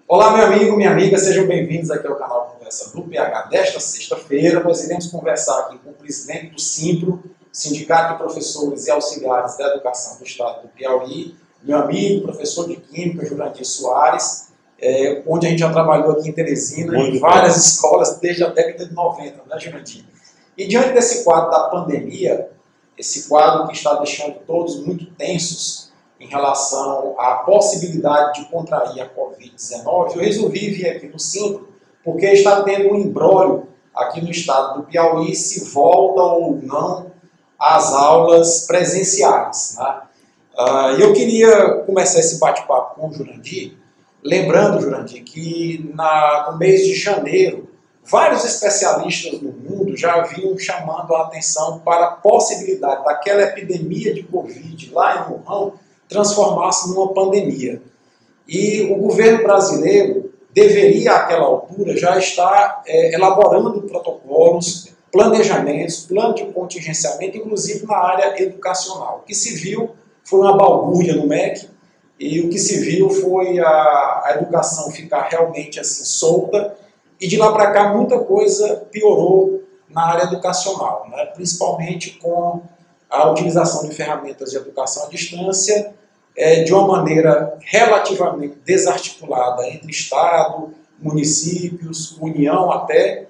Olá, meu amigo, minha amiga, sejam bem-vindos aqui ao canal Conversa do PH. Desta sexta-feira, nós iremos conversar aqui com o presidente do SINPRO, Sindicato de Professores e Auxiliares da Educação do Estado do Piauí, meu amigo, professor de Química, Jurandir Soares, onde a gente já trabalhou aqui em Teresina, em várias escolas, desde a década de 90, né, Jurandir? E diante desse quadro da pandemia, esse quadro que está deixando todos muito tensos, em relação à possibilidade de contrair a Covid-19, eu resolvi vir aqui no SINPRO, porque está tendo um imbróglio aqui no estado do Piauí se volta ou não às aulas presenciais, né? Eu queria começar esse bate-papo com o Jurandir, lembrando, Jurandir, que no mês de janeiro, vários especialistas do mundo já vinham chamando a atenção para a possibilidade daquela epidemia de Covid lá em Wuhan transformasse numa pandemia. E o governo brasileiro deveria, àquela altura, já estar elaborando protocolos, planejamentos, plano de contingenciamento, inclusive na área educacional. O que se viu foi uma balbúrdia no MEC, e o que se viu foi a educação ficar realmente assim solta, e de lá para cá muita coisa piorou na área educacional, né? Principalmente com a utilização de ferramentas de educação à distância de uma maneira relativamente desarticulada entre Estado, municípios, União até,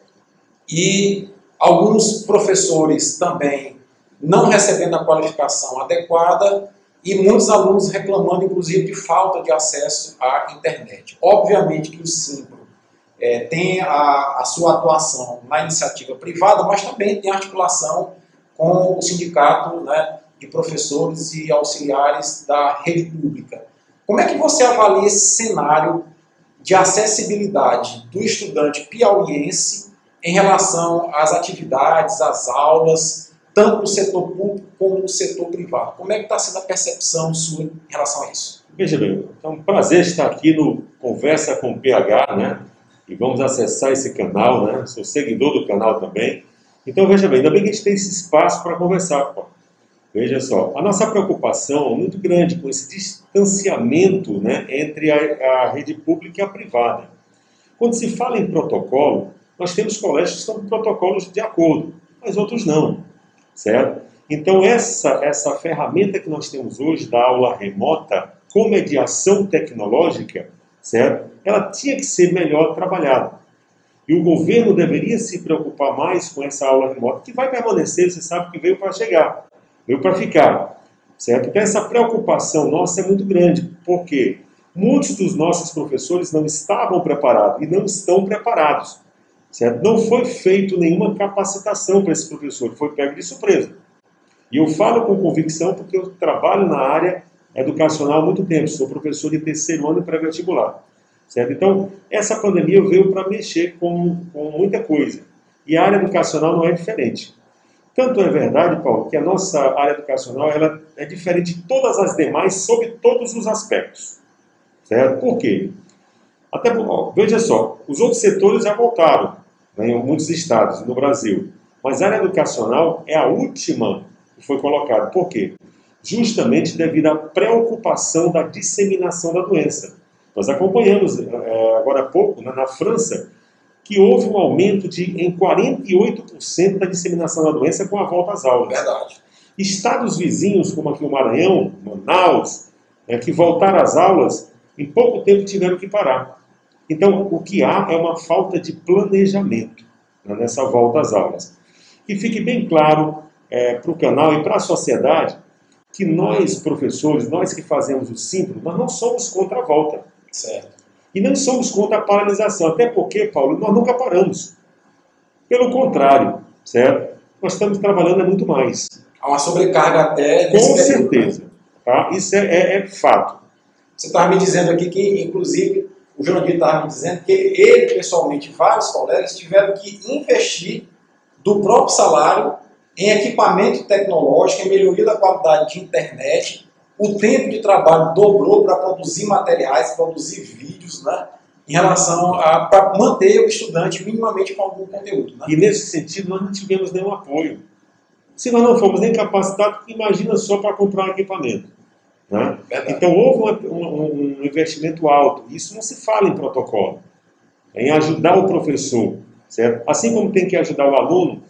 e alguns professores também não recebendo a qualificação adequada e muitos alunos reclamando, inclusive, de falta de acesso à internet. Obviamente que o SINPRO tem a sua atuação na iniciativa privada, mas também tem articulação com o sindicato, né, de professores e auxiliares da rede pública. Como é que você avalia esse cenário de acessibilidade do estudante piauiense em relação às atividades, às aulas, tanto no setor público como no setor privado? Como é que está sendo a percepção sua em relação a isso? Veja bem, é um prazer estar aqui no Conversa com o PH, né? E vamos acessar esse canal, né? Sou seguidor do canal também. Então, veja bem, ainda bem que a gente tem esse espaço para conversar, pô. Veja só, a nossa preocupação é muito grande com esse distanciamento, né, entre a rede pública e a privada. Quando se fala em protocolo, nós temos colégios que estão com protocolos de acordo, mas outros não, certo? Então, essa ferramenta que nós temos hoje da aula remota com mediação tecnológica, certo? Ela tinha que ser melhor trabalhada. E o governo deveria se preocupar mais com essa aula remota, que vai permanecer, você sabe que veio para chegar, veio para ficar, certo? Então essa preocupação nossa é muito grande, porque muitos dos nossos professores não estavam preparados e não estão preparados, certo? Não foi feito nenhuma capacitação para esse professor, foi pego de surpresa. E eu falo com convicção porque eu trabalho na área educacional há muito tempo, sou professor de terceiro ano e pré-vestibular. Certo? Então, essa pandemia veio para mexer com muita coisa. E a área educacional não é diferente. Tanto é verdade, Paulo, que a nossa área educacional ela é diferente de todas as demais sob todos os aspectos. Certo? Por quê? Até, veja só, os outros setores já voltaram, né, em muitos estados no Brasil. Mas a área educacional é a última que foi colocada. Por quê? Justamente devido à preocupação da disseminação da doença. Nós acompanhamos agora há pouco, na França, que houve um aumento em 48% da disseminação da doença com a volta às aulas. Verdade. Estados vizinhos, como aqui o Maranhão, Manaus, que voltaram às aulas, em pouco tempo tiveram que parar. Então, o que há é uma falta de planejamento, né, nessa volta às aulas. Que fique bem claro para o canal e para a sociedade que nós, professores, nós que fazemos o SINPRO, nós não somos contra a volta. Certo. E não somos contra a paralisação, até porque, Paulo, nós nunca paramos. Pelo contrário, certo? Nós estamos trabalhando muito mais. Há uma sobrecarga até... Com certeza. Tá? Isso é fato. Você estava me dizendo aqui que, inclusive, o Jurandir estava me dizendo que ele, pessoalmente, vários colegas tiveram que investir do próprio salário em equipamento tecnológico, em melhoria da qualidade de internet. O tempo de trabalho dobrou para produzir materiais, produzir vídeos, né, em relação para manter o estudante minimamente com algum conteúdo. Né? E nesse sentido nós não tivemos nenhum apoio. Se nós não fomos nem capacitados, imagina só para comprar um equipamento. né? Verdade. Então houve um investimento alto. Isso não se fala em protocolo, em ajudar o professor, certo? Assim como tem que ajudar o aluno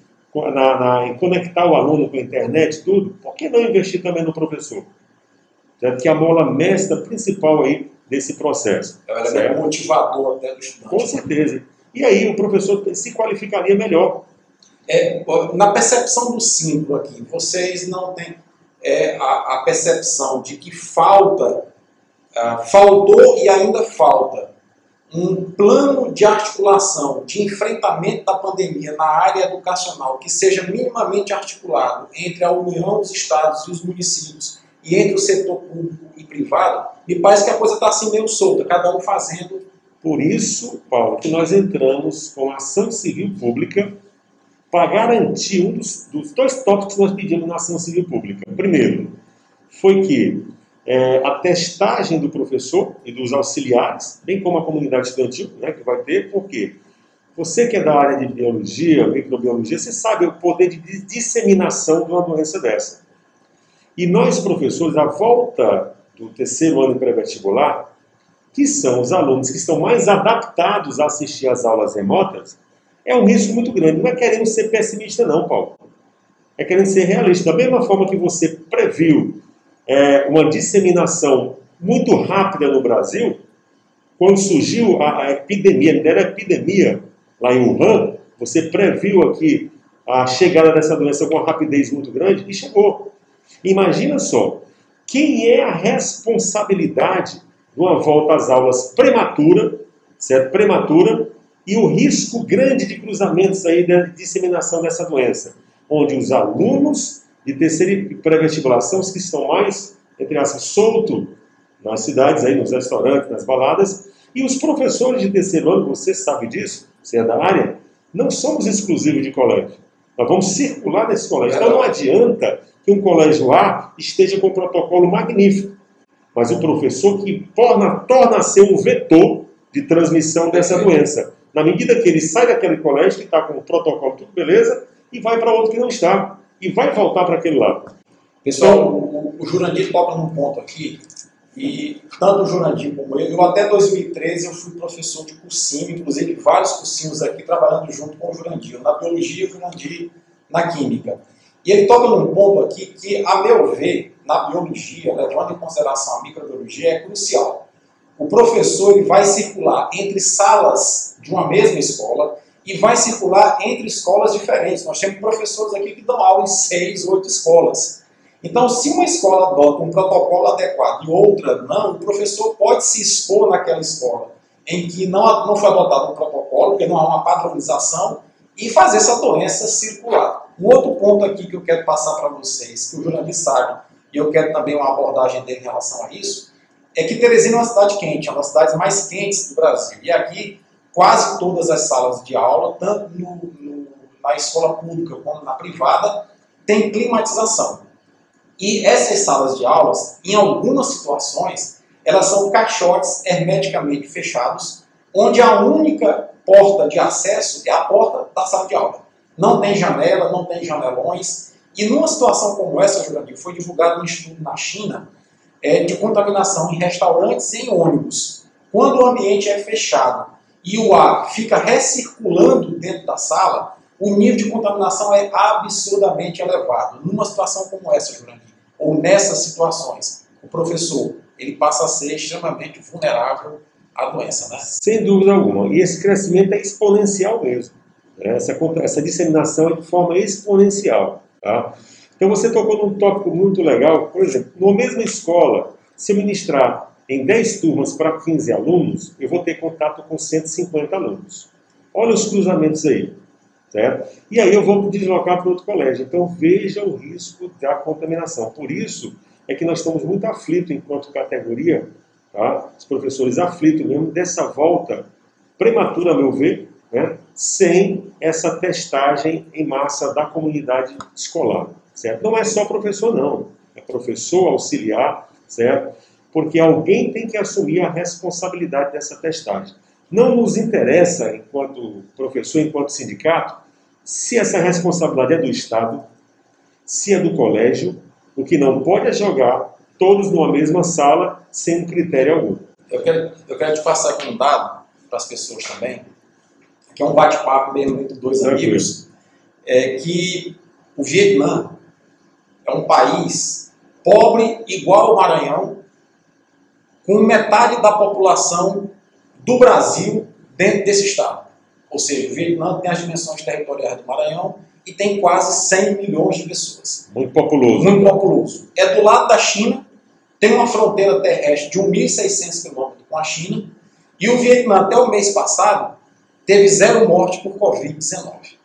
em conectar o aluno com a internet, tudo, por que não investir também no professor? Certo? Que é a mola mestra principal aí desse processo. É um elemento motivador até do estudante. Com certeza. E aí o professor se qualificaria melhor. Na percepção do Simpro aqui, vocês não têm a percepção de que faltou e ainda falta um plano de articulação, de enfrentamento da pandemia na área educacional que seja minimamente articulado entre a União, os estados e os municípios e entre o setor público e privado? Me parece que a coisa está assim meio solta, cada um fazendo. Por isso, Paulo, que nós entramos com a ação civil pública para garantir um dos dois tópicos que nós pedimos na ação civil pública. Primeiro, foi que a testagem do professor e dos auxiliares, bem como a comunidade estudantil, né, que vai ter, porque você que é da área de biologia, microbiologia, você sabe o poder de disseminação de uma doença dessa. E nós, professores, à volta do terceiro ano pré-vestibular, que são os alunos que estão mais adaptados a assistir às aulas remotas, é um risco muito grande. Não é querendo ser pessimista não, Paulo. É querendo ser realista. Da mesma forma que você previu uma disseminação muito rápida no Brasil, quando surgiu a epidemia, era epidemia lá em Wuhan, você previu aqui a chegada dessa doença com uma rapidez muito grande e chegou. Imagina só, quem é a responsabilidade de uma volta às aulas prematura, certo? Prematura, e o risco grande de cruzamentos aí da disseminação dessa doença, onde os alunos de terceira e pré-vestibular são os que estão mais, entre aspas, soltos nas cidades, aí, nos restaurantes, nas baladas, e os professores de terceiro ano, você sabe disso, você é da área, não somos exclusivos de colégio. Nós vamos circular nesse colégio. Então não adianta que um colégio A esteja com um protocolo magnífico, mas o professor que torna a ser um vetor de transmissão dessa doença. Na medida que ele sai daquele colégio que está com o protocolo tudo beleza, e vai para outro que não está. E vai voltar para aquele lado. Pessoal, o Jurandir toca num ponto aqui, e tanto o Jurandir como eu até 2013 eu fui professor de cursinho, inclusive vários cursinhos aqui trabalhando junto com o Jurandir, na biologia e o Jurandir na química. E ele toca num ponto aqui que, a meu ver, na biologia, levando em consideração a microbiologia, é crucial. O professor ele vai circular entre salas de uma mesma escola e vai circular entre escolas diferentes. Nós temos professores aqui que dão aula em 6, 8 escolas. Então, se uma escola adota um protocolo adequado e outra não, o professor pode se expor naquela escola em que não foi adotado um protocolo, porque não há uma padronização, e fazer essa doença circular. Um outro ponto aqui que eu quero passar para vocês, que o Jurandir sabe, e eu quero também uma abordagem dele em relação a isso, é que Teresina é uma cidade quente, é uma das cidades mais quentes do Brasil. E aqui, quase todas as salas de aula, tanto na escola pública como na privada, tem climatização. E essas salas de aulas, em algumas situações, elas são caixotes hermeticamente fechados, onde a única porta de acesso é a porta da sala de aula. Não tem janela, não tem janelões. E numa situação como essa, Jurandir, foi divulgado um estudo na China de contaminação em restaurantes e em ônibus. Quando o ambiente é fechado e o ar fica recirculando dentro da sala, o nível de contaminação é absurdamente elevado. Numa situação como essa, Jurandir, ou nessas situações, o professor ele passa a ser extremamente vulnerável à doença, né? Sem dúvida alguma. E esse crescimento é exponencial mesmo. Essa disseminação é de forma exponencial. Tá? Então você tocou num tópico muito legal. Por exemplo, numa mesma escola, se eu ministrar em 10 turmas para 15 alunos, eu vou ter contato com 150 alunos. Olha os cruzamentos aí. Certo? E aí eu vou deslocar para outro colégio. Então veja o risco da contaminação. Por isso é que nós estamos muito aflitos enquanto categoria, tá? Os professores aflitos mesmo dessa volta prematura, a meu ver, né? Sem essa testagem em massa da comunidade escolar. Certo? Não é só professor não, é professor, auxiliar, certo? Porque alguém tem que assumir a responsabilidade dessa testagem. Não nos interessa, enquanto professor, enquanto sindicato, se essa responsabilidade é do Estado, se é do colégio. O que não pode é jogar todos numa mesma sala, sem critério algum. Eu quero te passar aqui um dado para as pessoas também, que é um bate-papo mesmo entre dois amigos, que o Vietnã é um país pobre igual ao Maranhão, com metade da população do Brasil dentro desse estado. Ou seja, o Vietnã tem as dimensões territoriais do Maranhão e tem quase 100 milhões de pessoas. Muito populoso. Muito populoso. É do lado da China, tem uma fronteira terrestre de 1.600 quilômetros com a China, e o Vietnã, até o mês passado, teve 0 morte por Covid-19.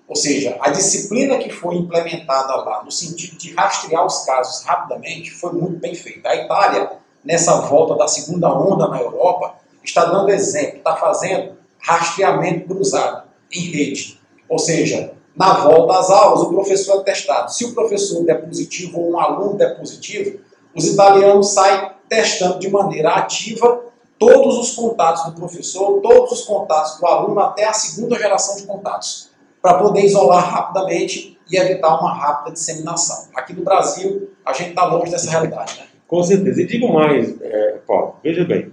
Ou seja, a disciplina que foi implementada lá, no sentido de rastrear os casos rapidamente, foi muito bem feita. A Itália, nessa volta da segunda onda na Europa, está dando exemplo, está fazendo rastreamento cruzado, em rede. Ou seja, na volta às aulas, o professor é testado. Se o professor der positivo ou um aluno der positivo, os italianos saem testando de maneira ativa todos os contatos do professor, todos os contatos do aluno, até a segunda geração de contatos, para poder isolar rapidamente e evitar uma rápida disseminação. Aqui no Brasil, a gente está longe dessa realidade, né? Com certeza. E digo mais, Paulo, veja bem.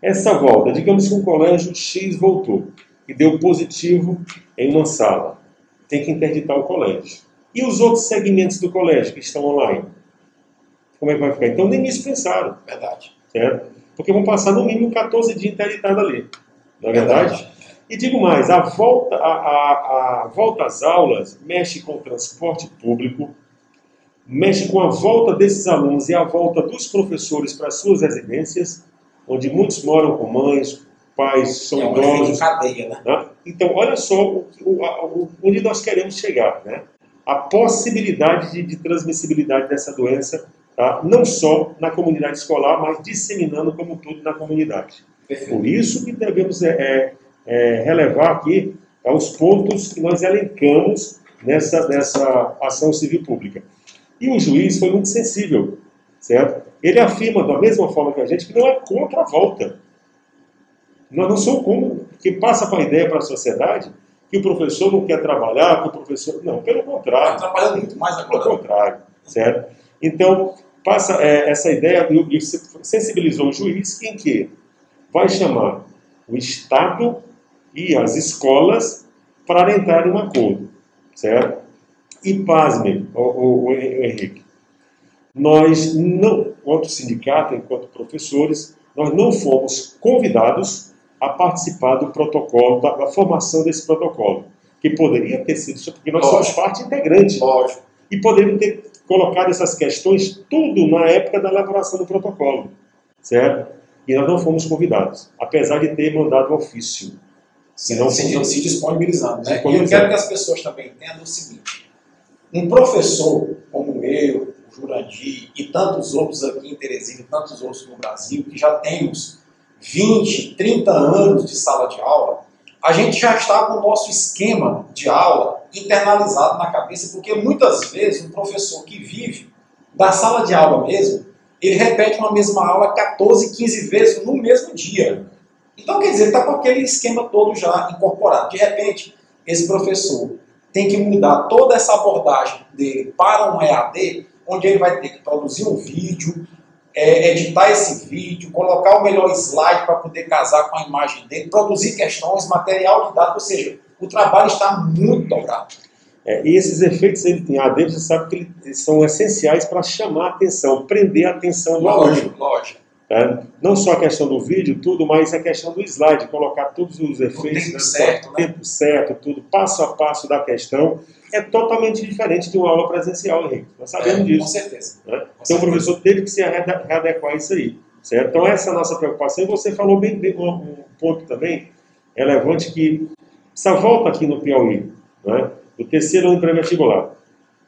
Essa volta, digamos que um colégio X voltou e deu positivo em uma sala. Tem que interditar o colégio. E os outros segmentos do colégio que estão online? Como é que vai ficar? Então nem isso pensaram. Verdade. Certo? Porque vão passar no mínimo 14 dias interditado ali. Não é verdade? E digo mais, a volta às aulas mexe com o transporte público, mexe com a volta desses alunos e a volta dos professores para suas residências, onde muitos moram com mães, pais, são idosos. Cadeia, né? Então, olha só onde nós queremos chegar, né? A possibilidade de transmissibilidade dessa doença, tá? Não só na comunidade escolar, mas disseminando como tudo na comunidade. Perfeito. Por isso que devemos relevar aqui os pontos que nós elencamos nessa ação civil pública. E o juiz foi muito sensível, certo? Ele afirma, da mesma forma que a gente, que não é contra a volta. Nós não somos como que passa para a ideia para a sociedade que o professor não quer trabalhar, que o professor... Não, pelo contrário. Está trabalhando muito mais agora. Pelo contrário, certo? Então, passa essa ideia e sensibilizou o juiz em que vai chamar o Estado e as escolas para entrar em um acordo, certo? E pasmem, o Henrique, nós não, enquanto sindicato, enquanto professores, nós não fomos convidados a participar do protocolo, da formação desse protocolo, que poderia ter sido, porque nós somos parte integrante. Lógico. E poderiam ter colocado essas questões tudo na época da elaboração do protocolo, certo? E nós não fomos convidados, apesar de ter mandado ofício. Se disponibilizando, né? E eu quero que as pessoas também entendam o seguinte: um professor como eu, o Jurandir e tantos outros aqui em Teresina e tantos outros no Brasil, que já temos 20, 30 anos de sala de aula, a gente já está com o nosso esquema de aula internalizado na cabeça, porque muitas vezes um professor que vive da sala de aula mesmo, ele repete uma mesma aula 14, 15 vezes no mesmo dia. Então, quer dizer, ele está com aquele esquema todo já incorporado. De repente, esse professor tem que mudar toda essa abordagem dele para um EAD, onde ele vai ter que produzir um vídeo, editar esse vídeo, colocar o melhor slide para poder casar com a imagem dele, produzir questões, material didático, ou seja, o trabalho está muito dobrado. E esses efeitos ele tem AD, você sabe que eles são essenciais para chamar a atenção, prender a atenção do aluno. Lógico. Não só a questão do vídeo, tudo, mas a questão do slide, colocar todos os efeitos, tempo tempo certo, tudo, passo a passo da questão, é totalmente diferente de uma aula presencial, Henrique. Nós sabemos disso. Com certeza. Né? Então o professor teve que se readequar a isso aí. Certo? Então essa é a nossa preocupação. E você falou bem um ponto também relevante, que essa volta aqui no Piauí, né, do terceiro ano pré-vestibular,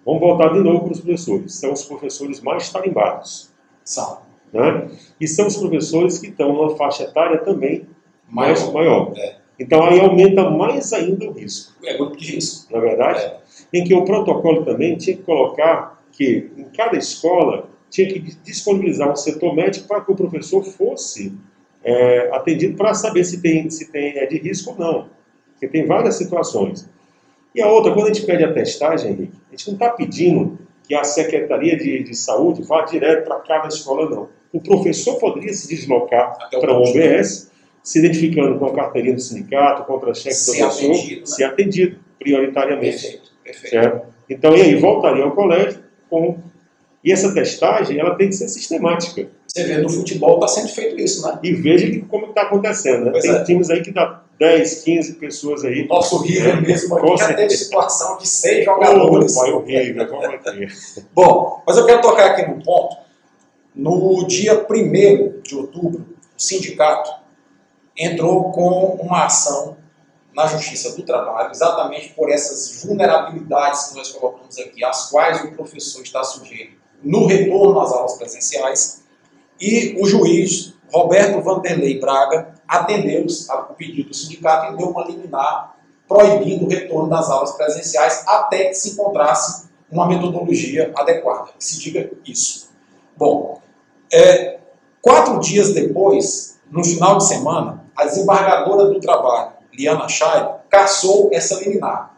vamos voltar de novo para os professores. São os professores mais tarimbados. São. Né? E são os professores que estão numa faixa etária também maior. Então aí aumenta mais ainda o risco. É grupo de risco. Na verdade, em que o protocolo também tinha que colocar que em cada escola tinha que disponibilizar um setor médico para que o professor fosse atendido para saber se é de risco ou não. Porque tem várias situações. E a outra, quando a gente pede a testagem, Henrique, a gente não está pedindo que a Secretaria de Saúde vá direto para cada escola, não. O professor poderia se deslocar para o UBS, se identificando com a carteirinha do sindicato, contra-cheque do professor, atendido, né? ser atendido prioritariamente. Perfeito, perfeito. Certo? Então, e aí voltaria ao colégio com... E essa testagem, ela tem que ser sistemática. Você vê, no futebol está sendo feito isso, né? E veja como está acontecendo, né? Tem times aí que dá 10, 15 pessoas aí. Nosso River mesmo aqui já teve situação de 6 jogadores. Vai o River, vamos aqui. Bom, mas eu quero tocar aqui num ponto. No dia 1º de outubro, o sindicato entrou com uma ação na Justiça do Trabalho, exatamente por essas vulnerabilidades que nós colocamos aqui, às quais o professor está sujeito no retorno às aulas presenciais, e o juiz Roberto Vanderlei Braga atendeu o pedido do sindicato e deu uma liminar proibindo o retorno das aulas presenciais até que se encontrasse uma metodologia adequada, que se diga isso. Bom, 4 dias depois, no final de semana, a desembargadora do trabalho, Liana Chaib, cassou essa liminar.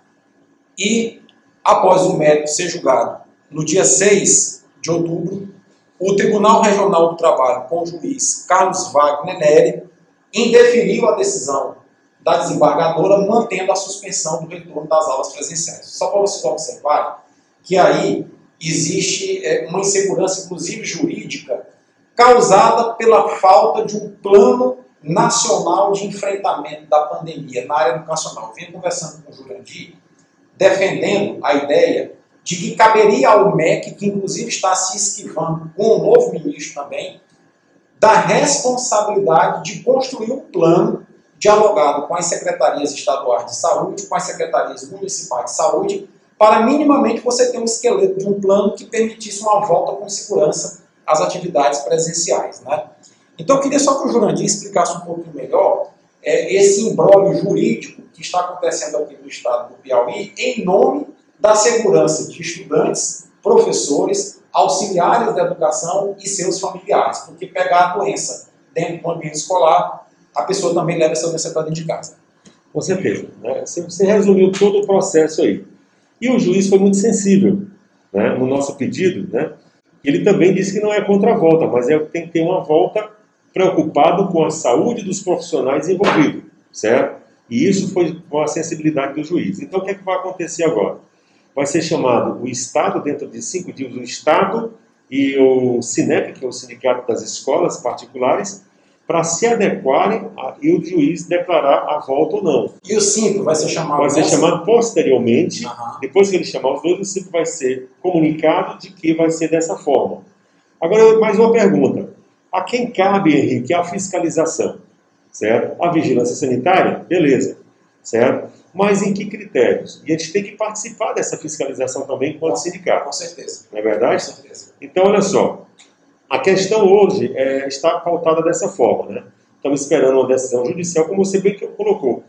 E, após o mérito ser julgado no dia 6 de outubro, o Tribunal Regional do Trabalho, com o juiz Carlos Wagner Neri, indeferiu a decisão da desembargadora, mantendo a suspensão do retorno das aulas presenciais. Só para vocês observarem que aí existe uma insegurança, inclusive jurídica, causada pela falta de um plano nacional de enfrentamento da pandemia na área educacional. Eu venho conversando com o Jurandir, defendendo a ideia de que caberia ao MEC, que inclusive está se esquivando com o novo ministro também, da responsabilidade de construir um plano dialogado com as secretarias estaduais de saúde, com as secretarias municipais de saúde, para minimamente você ter um esqueleto de um plano que permitisse uma volta com segurança às atividades presenciais, né? Então eu queria só que o Jurandir explicasse um pouquinho melhor esse imbróglio jurídico que está acontecendo aqui no estado do Piauí em nome da segurança de estudantes, professores, auxiliares da educação e seus familiares, porque pegar a doença dentro do ambiente escolar, a pessoa também leva essa doença para dentro de casa. Com certeza. Né? Você resumiu todo o processo aí. E o juiz foi muito sensível, né, no nosso pedido. Né? Ele também disse que não é contra a volta, mas tem que ter uma volta preocupado com a saúde dos profissionais envolvidos, certo? E isso foi com a sensibilidade do juiz. Então, o que é que vai acontecer agora? Vai ser chamado o Estado, dentro de 5 dias, o Estado e o SINEP, que é o Sindicato das Escolas Particulares, para se adequarem e o juiz declarar a volta ou não. E o SINPRO vai ser chamado? Vai ser chamado posteriormente, depois que ele chamar os dois, o SINPRO vai ser comunicado de que vai ser dessa forma. Agora, mais uma pergunta. A quem cabe, Henrique, a fiscalização? Certo? A vigilância sanitária? Beleza. Certo? Mas em que critérios? E a gente tem que participar dessa fiscalização também enquanto sindicato. Com certeza. Não é verdade? Com certeza. Então, olha só. A questão hoje está pautada dessa forma, né? Estamos esperando uma decisão judicial, como você bem colocou.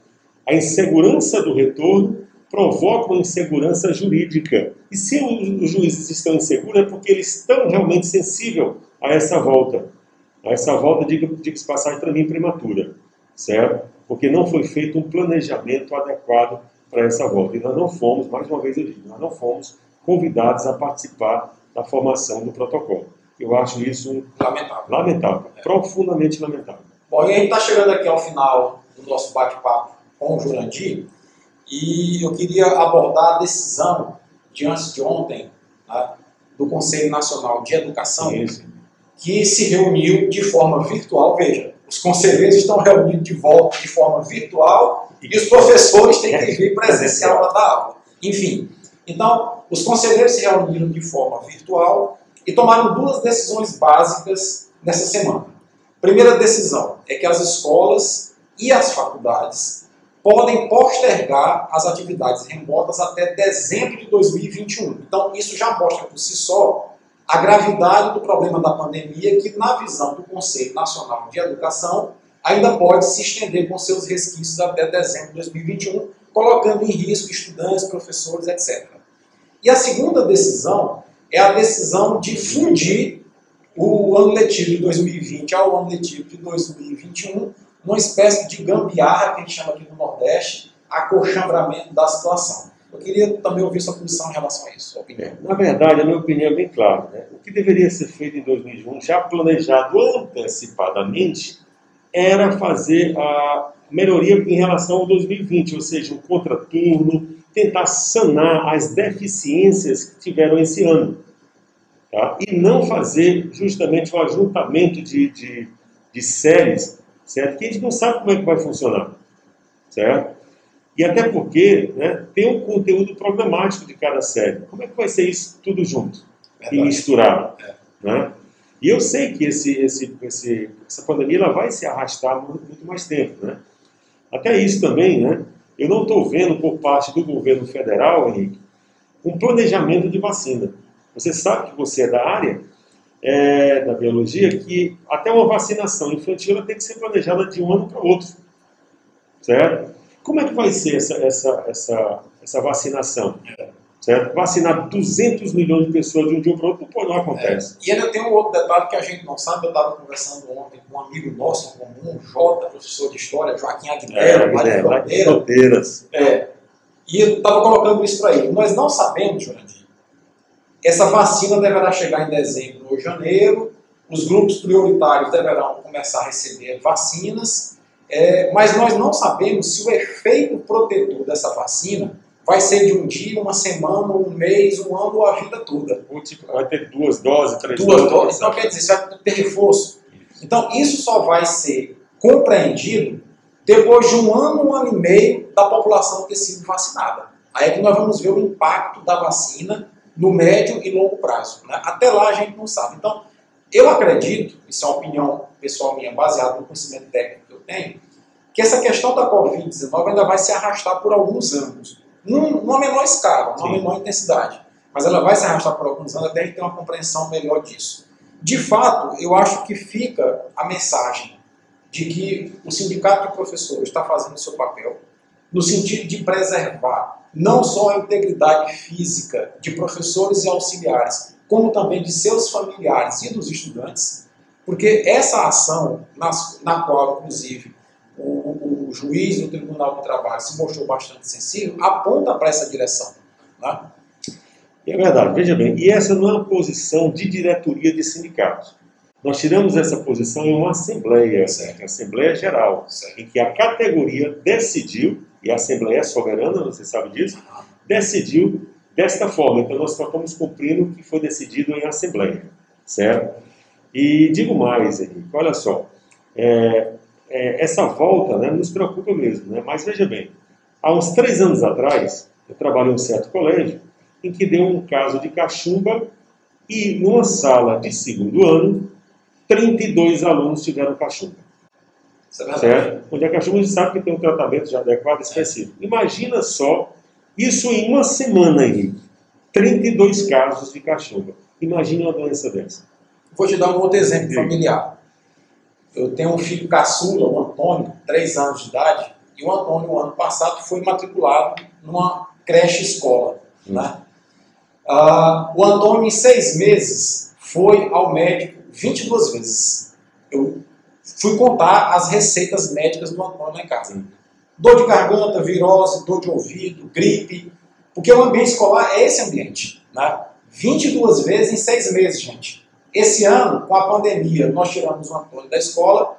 A insegurança do retorno provoca uma insegurança jurídica. E se os juízes estão inseguros, é porque eles estão realmente sensíveis a essa volta. A essa volta, diga-se passagem, para mim, prematura. Certo? Porque não foi feito um planejamento adequado para essa volta. E nós não fomos, mais uma vez eu digo, nós não fomos convidados a participar da formação do protocolo. Eu acho isso lamentável, profundamente lamentável. Bom, e a gente está chegando aqui ao final do nosso bate-papo com o Jurandir, e eu queria abordar a decisão de antes de ontem, né, do Conselho Nacional de Educação, que se reuniu de forma virtual. Veja, os conselheiros estão reunidos de volta de forma virtual e os professores têm que vir presencial para dar aula. Enfim, então, os conselheiros se reuniram de forma virtual e tomaram 2 decisões básicas nessa semana. Primeira decisão é que as escolas e as faculdades podem postergar as atividades remotas até dezembro de 2021. Então, isso já mostra por si só a gravidade do problema da pandemia, que, na visão do Conselho Nacional de Educação, ainda pode se estender com seus resquícios até dezembro de 2021, colocando em risco estudantes, professores, etc. E a segunda decisão é a decisão de fundir o ano letivo de 2020 ao ano letivo de 2021, numa espécie de gambiarra, que a gente chama aqui no Nordeste, acolchambramento da situação. Eu queria também ouvir sua posição em relação a isso, sua opinião. Na verdade, a minha opinião é bem clara, né? O que deveria ser feito em 2021, já planejado antecipadamente, era fazer a melhoria em relação ao 2020, ou seja, o contraturno, tentar sanar as deficiências que tiveram esse ano. Tá? E não fazer justamente o ajuntamento de séries, certo? Que a gente não sabe como é que vai funcionar, certo? E até porque, né, tem um conteúdo programático de cada série. Como é que vai ser isso tudo junto e misturado? Né? E eu sei que essa pandemia ela vai se arrastar muito mais tempo. Né? Até isso também, né, eu não estou vendo por parte do governo federal, Henrique, um planejamento de vacina. Você sabe que você é da área da biologia, que até uma vacinação infantil ela tem que ser planejada de um ano para o outro. Certo? Como é que vai ser essa vacinação? Certo? Vacinar 200 milhões de pessoas de um dia para o outro não acontece. E ainda tem um outro detalhe que a gente não sabe. Eu estava conversando ontem com um amigo nosso em comum, Jota, professor de História, Joaquim Aguilera, lá de Fronteiras. E eu estava colocando isso para ele. Nós não sabemos, Jurandir, essa vacina deverá chegar em dezembro ou janeiro, os grupos prioritários deverão começar a receber vacinas, mas nós não sabemos se o efeito protetor dessa vacina vai ser de um dia, uma semana, um mês, um ano ou a vida toda. Vai ter 2 doses, 3 doses. Então quer dizer, você vai ter reforço. Então isso só vai ser compreendido depois de um ano e meio da população ter sido vacinada. Aí é que nós vamos ver o impacto da vacina no médio e longo prazo. Né? Até lá a gente não sabe. Então, eu acredito, isso é uma opinião pessoal minha, baseada no conhecimento técnico que eu tenho, que essa questão da Covid-19 ainda vai se arrastar por alguns anos. Numa menor escala, numa menor intensidade. Mas ela vai se arrastar por alguns anos até a gente ter uma compreensão melhor disso. De fato, eu acho que fica a mensagem de que o sindicato de professores está fazendo o seu papel no sentido de preservar não só a integridade física de professores e auxiliares, como também de seus familiares e dos estudantes, porque essa ação, na qual, inclusive, o juiz do Tribunal do Trabalho se mostrou bastante sensível, aponta para essa direção. Né? É verdade, veja bem, e essa não é uma posição de diretoria de sindicatos. Nós tiramos essa posição em uma assembleia, a Assembleia Geral, em que a categoria decidiu, e a Assembleia é soberana, você sabe disso, decidiu desta forma. Então nós só estamos cumprindo o que foi decidido em Assembleia, certo? E digo mais, Henrique, olha só, essa volta, né, nos preocupa mesmo, né? Mas veja bem, há uns 3 anos atrás, eu trabalhei em um certo colégio, em que deu um caso de cachumba, e numa sala de 2º ano, 32 alunos tiveram cachumba. Certo? Onde a cachumba a gente sabe que tem um tratamento já adequado, específico. Imagina só, isso em uma semana, Henrique. 32 casos de cachumba. Imagina uma doença dessa. Vou te dar um outro exemplo familiar. Eu tenho um filho caçula, o Antônio, 3 anos de idade, e o Antônio, no ano passado, foi matriculado numa creche-escola. Né? O Antônio, em 6 meses, foi ao médico 22 vezes. Eu fui contar as receitas médicas do Antônio lá em casa. Dor de garganta, virose, dor de ouvido, gripe, porque o ambiente escolar é esse ambiente. Né? 22 vezes em 6 meses, gente. Esse ano, com a pandemia, nós tiramos o Antônio da escola,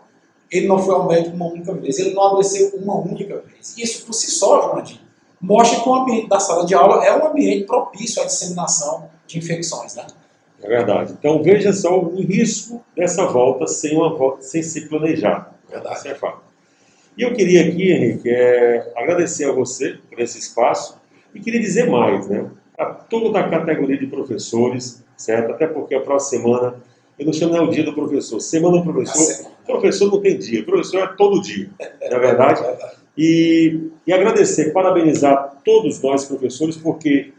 ele não foi ao médico uma única vez, ele não adoeceu uma única vez. Isso por si só, Joãozinho, mostra que o ambiente da sala de aula é um ambiente propício à disseminação de infecções. Né? É verdade. Então veja só o risco dessa volta sem ser planejado. Verdade. Isso é fato. E eu queria aqui, Henrique, agradecer a você por esse espaço e queria dizer mais, né? A toda a categoria de professores, certo? Até porque a próxima semana, eu não chamo o dia do professor, semana do professor, professor não tem dia, professor é todo dia, não é verdade? E agradecer, parabenizar todos nós professores, porque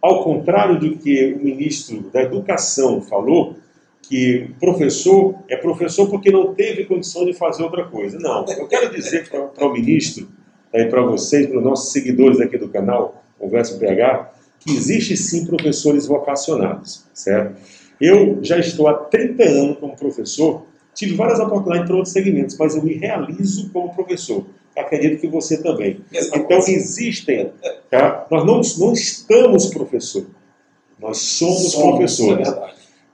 ao contrário do que o ministro da Educação falou, que professor é professor porque não teve condição de fazer outra coisa. Não, eu quero dizer para o ministro, e para vocês, para os nossos seguidores aqui do canal Conversa PH, que existe sim professores vocacionados, certo? Eu já estou há 30 anos como professor Tive várias oportunidades para outros segmentos, mas eu me realizo como professor. Acredito que você também. Então, existem... Tá? Nós não estamos professor. Nós somos professores.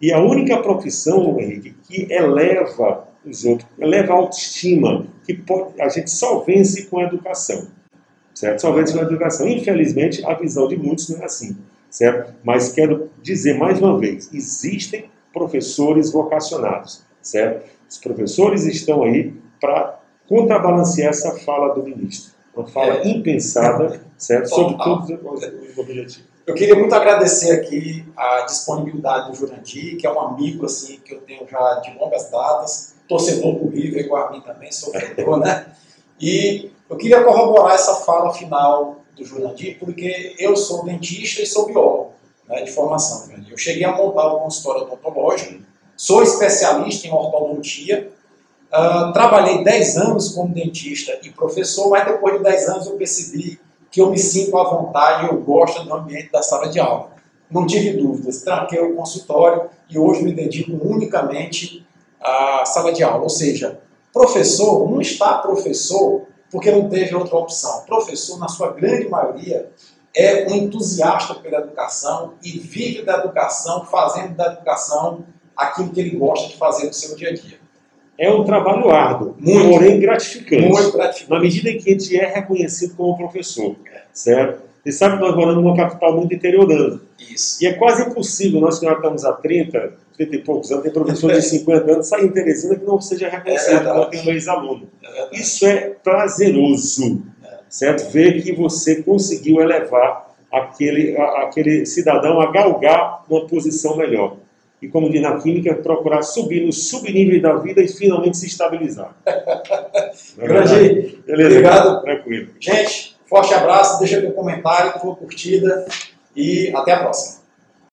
E a única profissão, Henrique, que eleva os outros, eleva a autoestima, que a gente só vence com a educação. Certo? Só vence com a educação. Infelizmente, a visão de muitos não é assim. Certo? Mas quero dizer mais uma vez, existem professores vocacionados. Certo? Os professores estão aí para contrabalancear essa fala do ministro. Uma fala impensada, certo? Sobre todos os objetivos. Eu queria muito agradecer aqui a disponibilidade do Jurandir, que é um amigo assim, que eu tenho já de longas datas, torcedor do River, igual a mim também, sofredor, né? E eu queria corroborar essa fala final do Jurandir, porque eu sou dentista e sou biólogo, né, de formação. Eu cheguei a montar um consultório odontológico, sou especialista em ortodontia, trabalhei 10 anos como dentista e professor, mas depois de 10 anos eu percebi que eu me sinto à vontade, eu gosto do ambiente da sala de aula. Não tive dúvidas, tranquei o consultório e hoje me dedico unicamente à sala de aula. Ou seja, professor não está professor porque não teve outra opção. Professor, na sua grande maioria, é um entusiasta pela educação e vive da educação, fazendo da educação aquilo que ele gosta de fazer no seu dia a dia. É um trabalho árduo, porém gratificante. Muito gratificante. Na medida em que a gente é reconhecido como professor, certo? Você sabe que nós moramos numa capital muito interiorana. Isso. E é quase impossível, nós que já estamos há 30 e poucos anos, tem professor de 50 anos, sair em Teresina que não seja reconhecido como um ex-aluno. Isso é prazeroso, certo? Ver que você conseguiu elevar aquele cidadão a galgar uma posição melhor. E como diz na química, procurar subir no subnível da vida e finalmente se estabilizar. Grande, obrigado. Tranquilo. Gente, forte abraço, deixa aqui um comentário, sua curtida e até a próxima.